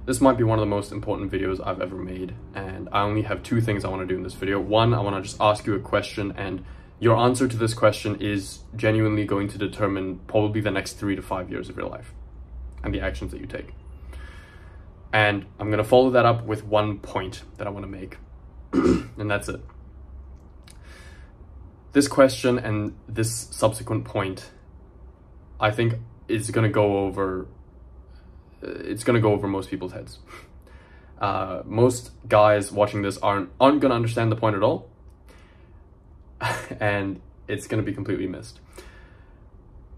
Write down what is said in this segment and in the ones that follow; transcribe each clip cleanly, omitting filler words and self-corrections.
This might be one of the most important videos I've ever made, and I only have two things I want to do in this video. One, I want to just ask you a question, and your answer to this question is genuinely going to determine probably the next 3 to 5 years of your life and the actions that you take. And I'm going to follow that up with one point that I want to make, and that's it. This question and this subsequent point, I think is going to go over, it's going to go over most people's heads. Most guys watching this aren't going to understand the point at all, and it's going to be completely missed.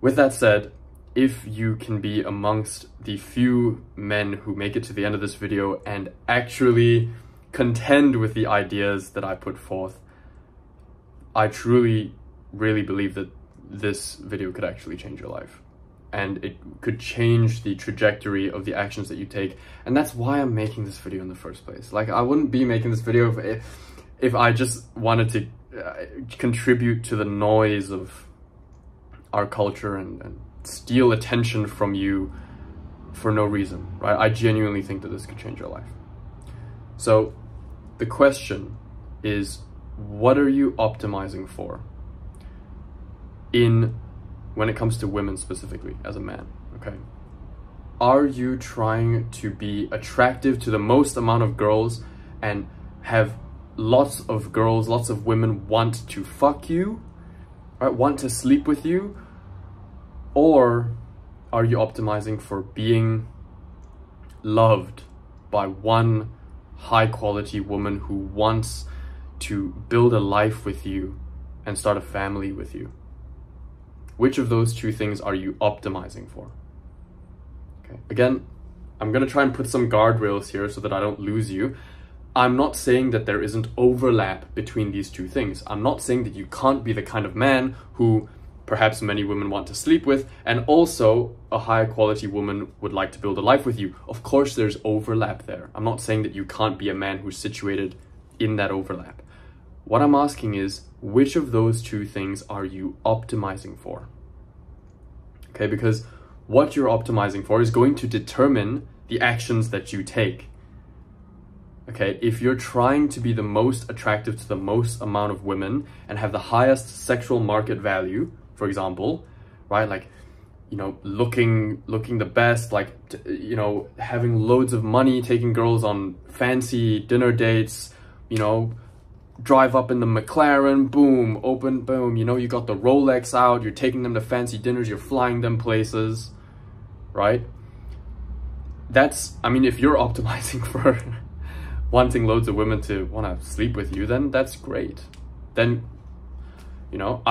With that said, if you can be amongst the few men who make it to the end of this video and actually contend with the ideas that I put forth, I truly, really believe that this video could actually change your life. And it could change the trajectory of the actions that you take. And that's why I'm making this video in the first place. Like, I wouldn't be making this video if I just wanted to contribute to the noise of our culture and steal attention from you for no reason, right? I genuinely think that this could change your life. So the question is, what are you optimizing for when it comes to women specifically as a man, okay? Are you trying to be attractive to the most amount of girls and have lots of girls, lots of women want to fuck you, right? Want to sleep with you? Or are you optimizing for being loved by one high quality woman who wants to build a life with you and start a family with you? Which of those two things are you optimizing for? Okay. Again, I'm going to try and put some guardrails here so that I don't lose you. I'm not saying that there isn't overlap between these two things. I'm not saying that you can't be the kind of man who perhaps many women want to sleep with, and also a high quality woman would like to build a life with you. Of course, there's overlap there. I'm not saying that you can't be a man who's situated in that overlap. What I'm asking is, which of those two things are you optimizing for? Okay, because what you're optimizing for is going to determine the actions that you take. Okay, if you're trying to be the most attractive to the most amount of women and have the highest sexual market value, for example, right, like, you know, looking the best, like, you know, having loads of money, taking girls on fancy dinner dates, you know, drive up in the McLaren, boom, open, boom, you know, you got the Rolex out, you're taking them to fancy dinners, you're flying them places, right? That's, I mean, if you're optimizing for wanting loads of women to want to sleep with you, then that's great. Then, you know,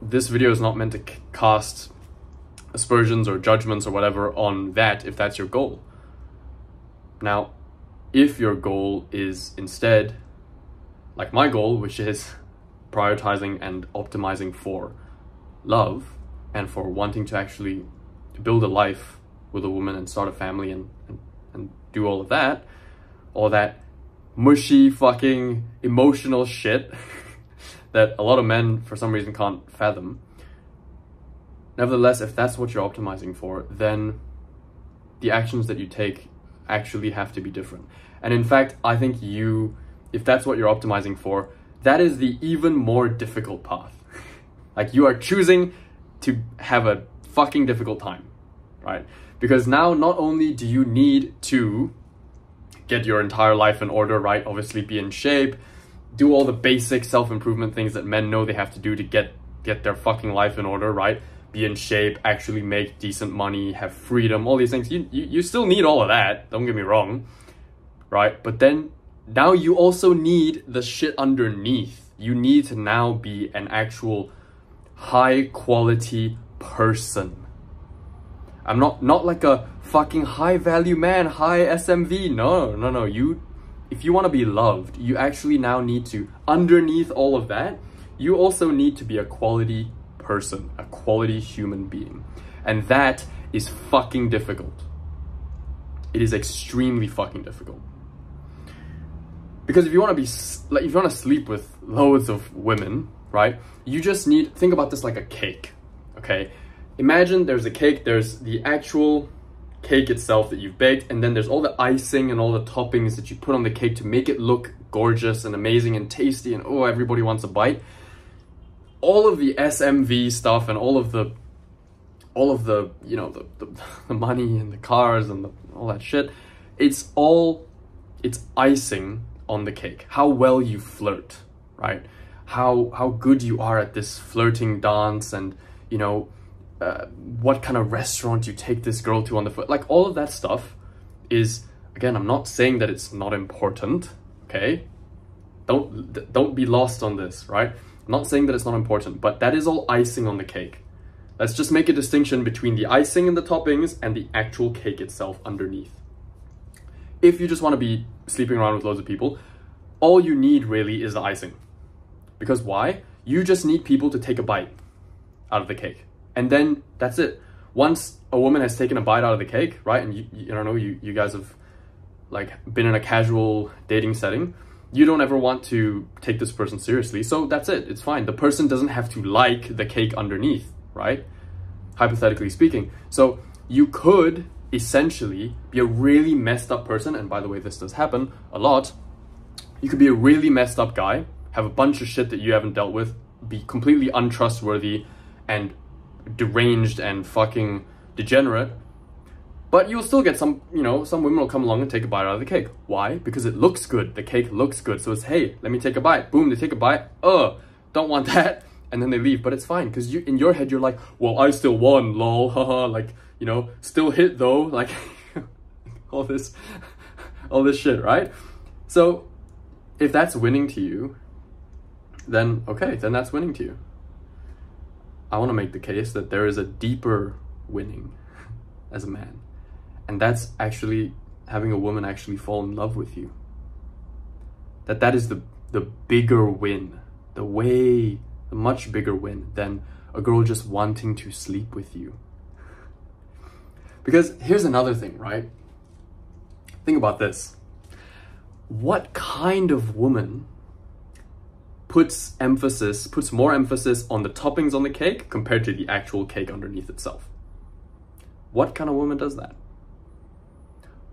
this video is not meant to cast aspersions or judgments or whatever on that, if that's your goal. Now, if your goal is instead like my goal, which is prioritizing and optimizing for love and for wanting to actually build a life with a woman and start a family and do all that mushy fucking emotional shit that a lot of men for some reason can't fathom. Nevertheless, if that's what you're optimizing for, then the actions that you take actually have to be different. And in fact, I think if that's what you're optimizing for, that is the even more difficult path. Like, you are choosing to have a fucking difficult time, right? Because now not only do you need to get your entire life in order, right? Obviously be in shape, do all the basic self-improvement things that men know they have to do to get their fucking life in order, right? Be in shape, actually make decent money, have freedom, all these things. You still need all of that, don't get me wrong, right? But then now you also need the shit underneath. You need to now be an actual high quality person. I'm not like a fucking high value man, high SMV. No. If you want to be loved, you actually now need to, underneath all of that, you also need to be a quality person, a quality human being. And that is fucking difficult. It is extremely fucking difficult. Because if you want to sleep with loads of women, right? You just think about this like a cake, okay? Imagine there's a cake, there's the actual cake itself that you've baked, and then there's all the icing and all the toppings that you put on the cake to make it look gorgeous and amazing and tasty, and oh, everybody wants a bite. All of the SMV stuff and all of the you know, the money and the cars and all that shit, it's icing on the cake. How well you flirt, right? How good you are at this flirting dance, and you know, what kind of restaurant you take this girl to on the foot. Like, all of that stuff is, again, I'm not saying that it's not important, okay? Don't be lost on this, right? I'm not saying that it's not important, but that is all icing on the cake. Let's just make a distinction between the icing and the toppings and the actual cake itself underneath. If you just want to be sleeping around with loads of people, all you need really is the icing. Because why? You just need people to take a bite out of the cake. And then that's it. Once a woman has taken a bite out of the cake, right? And you don't know, you guys have like been in a casual dating setting, you don't ever want to take this person seriously. So that's it. It's fine. The person doesn't have to like the cake underneath, right? Hypothetically speaking. So you could essentially be a really messed up person. And by the way, this does happen a lot. You could be a really messed up guy, have a bunch of shit that you haven't dealt with, be completely untrustworthy and deranged and fucking degenerate, but you'll still get some, you know, some women will come along and take a bite out of the cake. Why? Because it looks good. The cake looks good. So it's, hey, let me take a bite. Boom, they take a bite. Don't want that. And then they leave. But it's fine, because you, in your head, you're like, well, I still won, lol, haha, like, you know, still hit though, like all this shit, right? So if that's winning to you, then okay, then that's winning to you. I want to make the case that there is a deeper winning as a man. And that's actually having a woman actually fall in love with you. That is the bigger win, the much bigger win than a girl just wanting to sleep with you. Because here's another thing, right? Think about this. What kind of woman puts more emphasis on the toppings on the cake compared to the actual cake underneath itself? What kind of woman does that?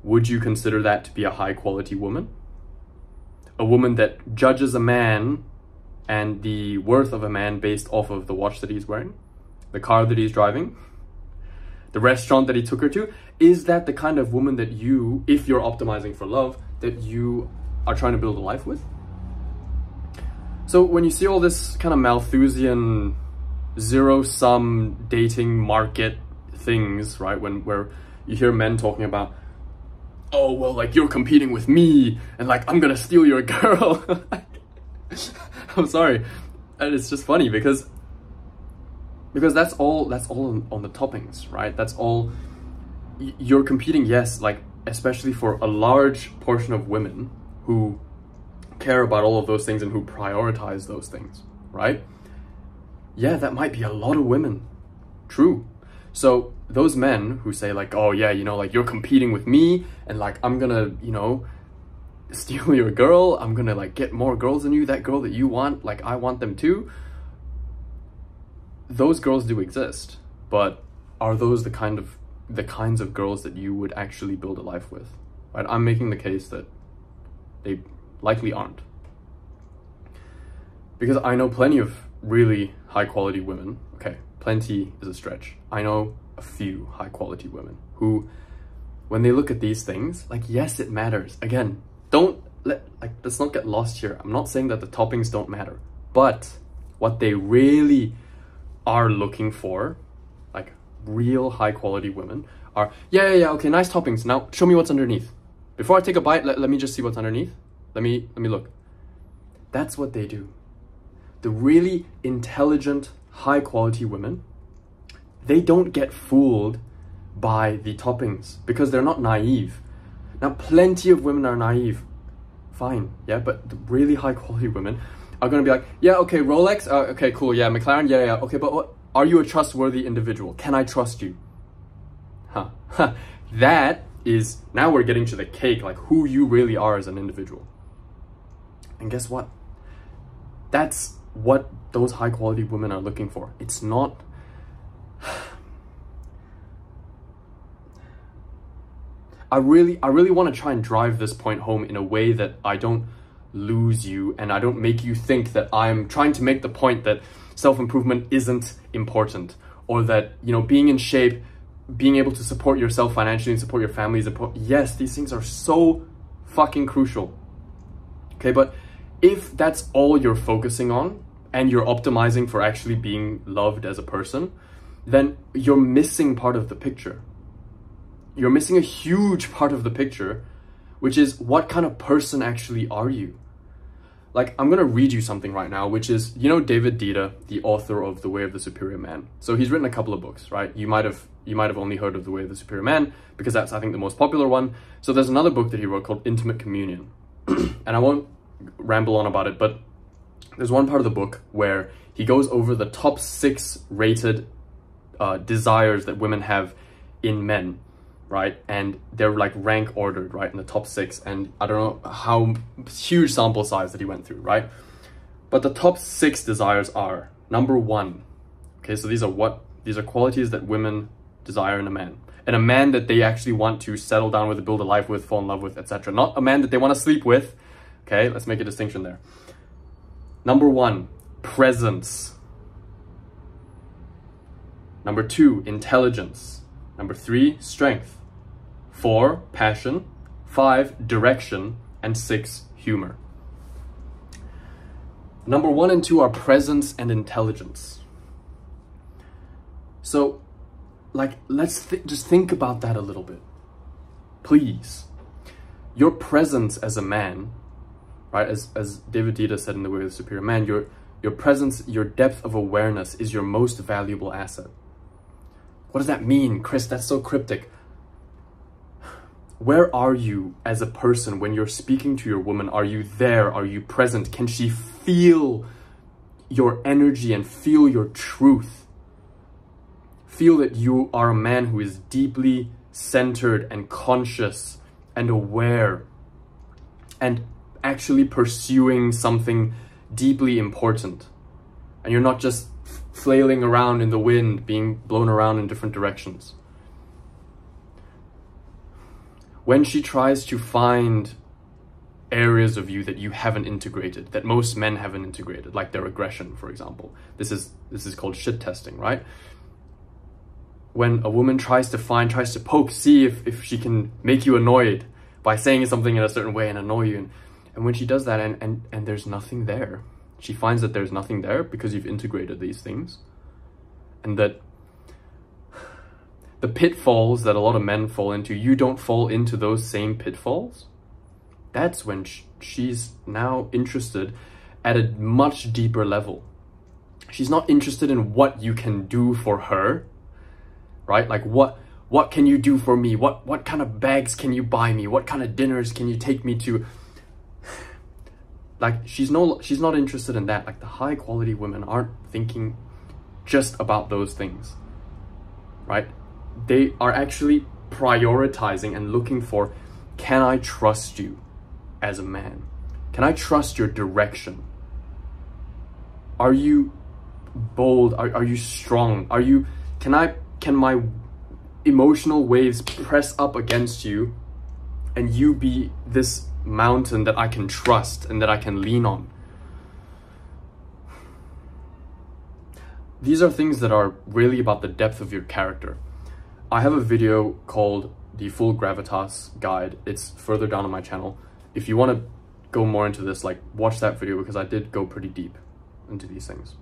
Would you consider that to be a high quality woman? A woman that judges a man and the worth of a man based off of the watch that he's wearing, the car that he's driving, the restaurant that he took her to? Is that the kind of woman that you, if you're optimizing for love, that you are trying to build a life with? So when you see all this kind of Malthusian zero-sum dating market things, right? Where you hear men talking about, oh, well, like, you're competing with me and like, I'm gonna steal your girl. I'm sorry. And it's just funny because that's all on the toppings, right? That's all you're competing. Yes, like, especially for a large portion of women who care about all of those things and who prioritize those things, right? Yeah, that might be a lot of women. True. So those men who say like, oh yeah, you know, like, you're competing with me and like, I'm gonna, you know, steal your girl, I'm gonna like get more girls than you, that girl that you want, like, I want them too. Those girls do exist, but are those the kinds of girls that you would actually build a life with, right? I'm making the case that they likely aren't. Because I know plenty of really high quality women. Okay, plenty is a stretch. I know a few high quality women who, when they look at these things, like, yes, it matters. Again, let's not get lost here. I'm not saying that the toppings don't matter, but what they really are looking for, like real high quality women, are, yeah, okay, nice toppings. Now show me what's underneath. Before I take a bite, let me just see what's underneath. Let me look. That's what they do. The really intelligent, high quality women, they don't get fooled by the toppings because they're not naive. Now, plenty of women are naive. Fine, yeah, but the really high quality women are gonna be like, yeah, okay, Rolex, okay, cool, yeah, McLaren, yeah, okay, but what? Are you a trustworthy individual? Can I trust you? That is, now we're getting to the cake, like who you really are as an individual. And guess what? That's what those high quality women are looking for. It's not, I really want to try and drive this point home in a way that I don't lose you and I don't make you think that I'm trying to make the point that self-improvement isn't important, or that, you know, being in shape, being able to support yourself financially and support your family is important. Yes, these things are so fucking crucial. Okay, but if that's all you're focusing on and you're optimizing for actually being loved as a person, then you're missing part of the picture. You're missing a huge part of the picture, which is what kind of person actually are you? Like, I'm gonna read you something right now, which is, you know, David Deida, the author of The Way of the Superior Man. So he's written a couple of books, right? You might have only heard of The Way of the Superior Man because that's, I think, the most popular one. So there's another book that he wrote called Intimate Communion. And I won't ramble on about it, but there's one part of the book where he goes over the top 6 rated desires that women have in men, right? And they're like rank ordered, right, in the top 6. And I don't know how huge sample size that he went through, right? But the top 6 desires are, number 1, okay, so these are qualities that women desire in a man. And a man that they actually want to settle down with, build a life with, fall in love with, etc. Not a man that they want to sleep with. Okay, let's make a distinction there. Number 1, presence. Number 2, intelligence. Number 3, strength. 4, passion. 5, direction. And 6, humor. Number 1 and 2 are presence and intelligence. So, like, let's just think about that a little bit. Please. Your presence as a man, right, as David Deida said in The Way of the Superior Man, your presence, your depth of awareness is your most valuable asset. What does that mean, Chris? That's so cryptic. Where are you as a person when you're speaking to your woman? Are you there? Are you present? Can she feel your energy and feel your truth? Feel that you are a man who is deeply centered and conscious and aware and actually pursuing something deeply important. And you're not just flailing around in the wind, being blown around in different directions. When she tries to find areas of you that you haven't integrated, that most men haven't integrated, like their aggression, for example. This is called shit testing, right? When a woman tries to poke, see if she can make you annoyed by saying something in a certain way and annoy you. And when she does that and there's nothing there, she finds that there's nothing there because you've integrated these things. And that the pitfalls that a lot of men fall into, you don't fall into those same pitfalls. That's when she's now interested at a much deeper level. She's not interested in what you can do for her, right? Like what can you do for me? What kind of bags can you buy me? What kind of dinners can you take me to? Like she's not interested in that. Like the high quality women aren't thinking just about those things, right? They are actually prioritizing and looking for, can I trust you as a man? Can I trust your direction? Are you bold? Are you strong? Can my emotional waves press up against you and you be this mountain that I can trust and that I can lean on? These are things that are really about the depth of your character. I have a video called The Full Gravitas Guide. It's further down on my channel. If you want to go more into this, like, watch that video because I did go pretty deep into these things.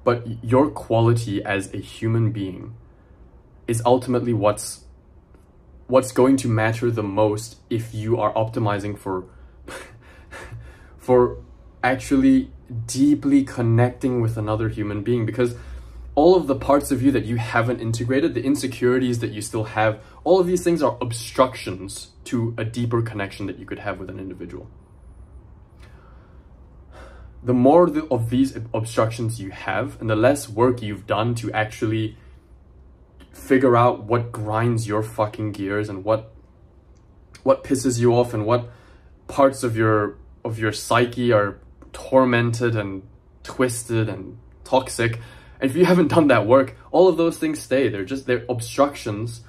But your quality as a human being is ultimately what's going to matter the most if you are optimizing for actually deeply connecting with another human being. Because all of the parts of you that you haven't integrated, the insecurities that you still have, all of these things are obstructions to a deeper connection that you could have with an individual. The more of these obstructions you have, and the less work you've done to actually figure out what grinds your fucking gears and what pisses you off and what parts of your psyche are tormented and twisted and toxic. And if you haven't done that work, all of those things stay. They're obstructions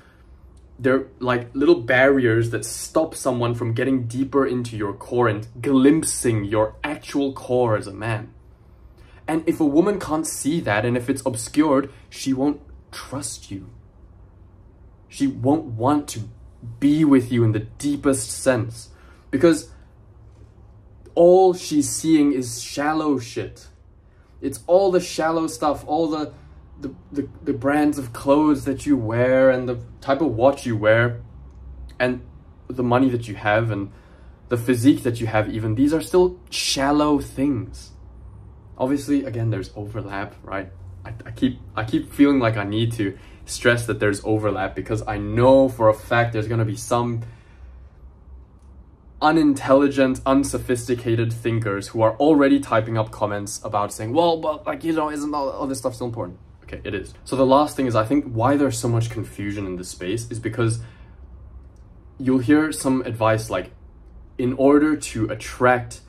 they're like little barriers that stop someone from getting deeper into your core and glimpsing your actual core as a man. And if a woman can't see that, and if it's obscured, she won't trust you. She won't want to be with you in the deepest sense, because all she's seeing is shallow shit. It's all the shallow stuff, all the brands of clothes that you wear, and the type of watch you wear, and the money that you have, and the physique that you have even. These are still shallow things. Obviously, again, there's overlap, right? I keep feeling like I need to stress that there's overlap, because I know for a fact there's gonna be some unintelligent, unsophisticated thinkers who are already typing up comments about saying, well, but like, you know, isn't all this stuff still important? Okay, it is. So the last thing is, I think why there's so much confusion in this space is because you'll hear some advice like, in order to attract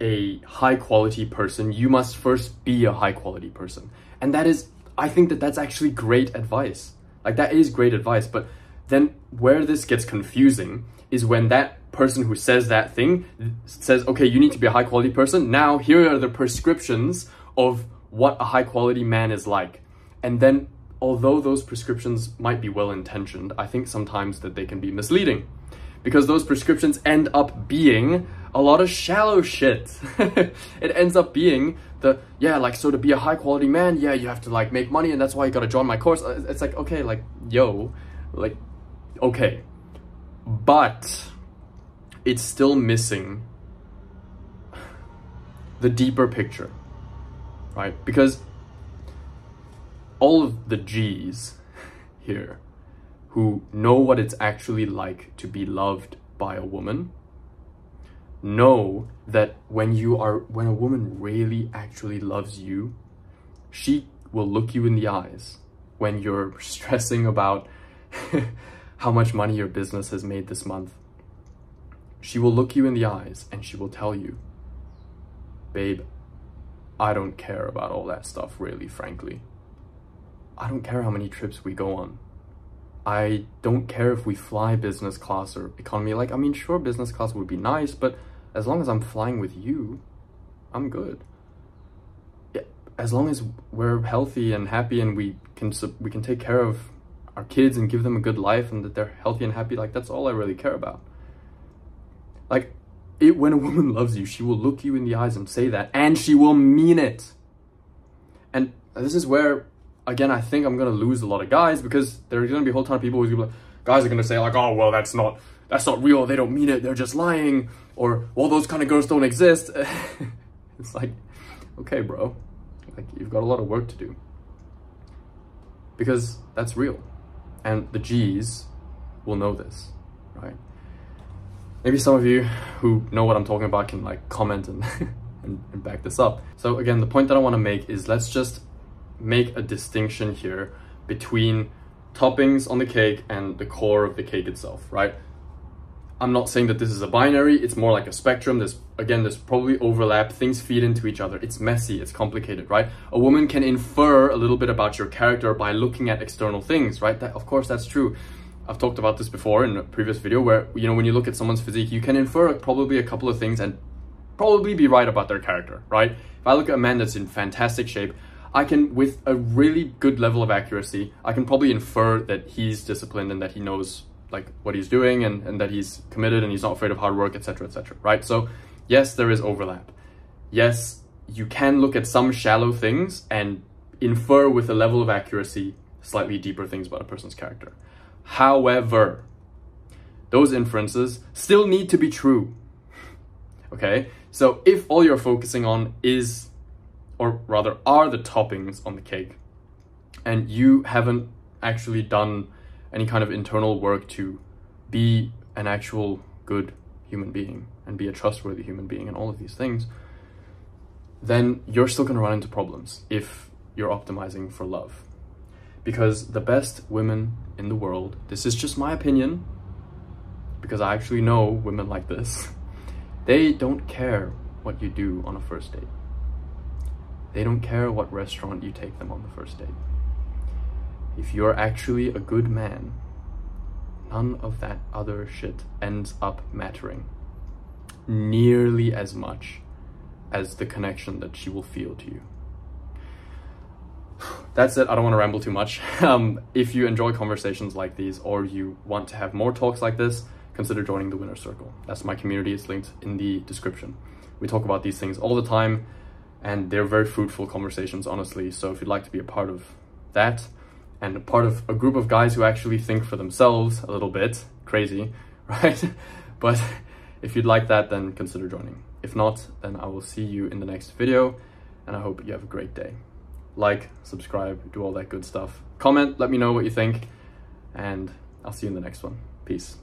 a high quality person, you must first be a high quality person. And that is, I think that that's actually great advice. Like, that is great advice. But then where this gets confusing is when that person who says that thing says, okay, you need to be a high quality person. Now, here are the prescriptions of what a high quality man is like. And then, although those prescriptions might be well intentioned, I think sometimes that they can be misleading, because those prescriptions end up being a lot of shallow shit. It ends up being so to be a high quality man, yeah, you have to like make money, and that's why you gotta join my course. It's like, okay, like, yo, like, okay. But it's still missing the deeper picture, right? Because all of the G's here who know what it's actually like to be loved by a woman know that when a woman really actually loves you, she will look you in the eyes when you're stressing about how much money your business has made this month. She will look you in the eyes and she will tell you, babe, I don't care about all that stuff, really, frankly. I don't care how many trips we go on. I don't care if we fly business class or economy. Like, I mean, sure, business class would be nice, but as long as I'm flying with you, I'm good. Yeah, as long as we're healthy and happy and we can take care of our kids and give them a good life and that they're healthy and happy, like, that's all I really care about. Like, when a woman loves you, she will look you in the eyes and say that, and she will mean it. And this is where, again, I think I'm gonna lose a lot of guys, because there's gonna be a whole ton of people who's gonna be like, guys are gonna say like, oh, well, that's not real, they don't mean it, they're just lying, or, well, those kind of girls don't exist. It's like, okay, bro, like, you've got a lot of work to do, because that's real, and the G's will know this, right? Maybe some of you who know what I'm talking about can like comment and and back this up. So again, the point that I want to make is, let's just make a distinction here between toppings on the cake and the core of the cake itself, right? I'm not saying that this is a binary, it's more like a spectrum. There's probably overlap, things feed into each other, it's messy, it's complicated, right? A woman can infer a little bit about your character by looking at external things, right? Of course, that's true. I've talked about this before in a previous video where, you know, when you look at someone's physique, you can infer probably a couple of things and probably be right about their character, right? If I look at a man that's in fantastic shape, I can, with a really good level of accuracy, I can probably infer that he's disciplined and that he knows like what he's doing, and that he's committed and he's not afraid of hard work, etc., right? So yes, there is overlap. Yes, you can look at some shallow things and infer with a level of accuracy slightly deeper things about a person's character. However, those inferences still need to be true. Okay, so if all you're focusing on is, or rather are, the toppings on the cake, and you haven't actually done any kind of internal work to be an actual good human being and be a trustworthy human being and all of these things, then you're still going to run into problems if you're optimizing for love. Because the best women in the world, this is just my opinion, because I actually know women like this, they don't care what you do on a first date. They don't care what restaurant you take them on the first date. If you're actually a good man, none of that other shit ends up mattering nearly as much as the connection that she will feel to you. That's it. I don't want to ramble too much. If you enjoy conversations like these, or you want to have more talks like this, consider joining the Winner's Circle. That's my community. It's linked in the description. We talk about these things all the time, and they're very fruitful conversations, honestly. So if you'd like to be a part of that, and a part of a group of guys who actually think for themselves a little bit, crazy, right? But if you'd like that, then consider joining. If not, then I will see you in the next video, and I hope you have a great day. Like, subscribe, do all that good stuff. Comment, let me know what you think, and I'll see you in the next one. Peace.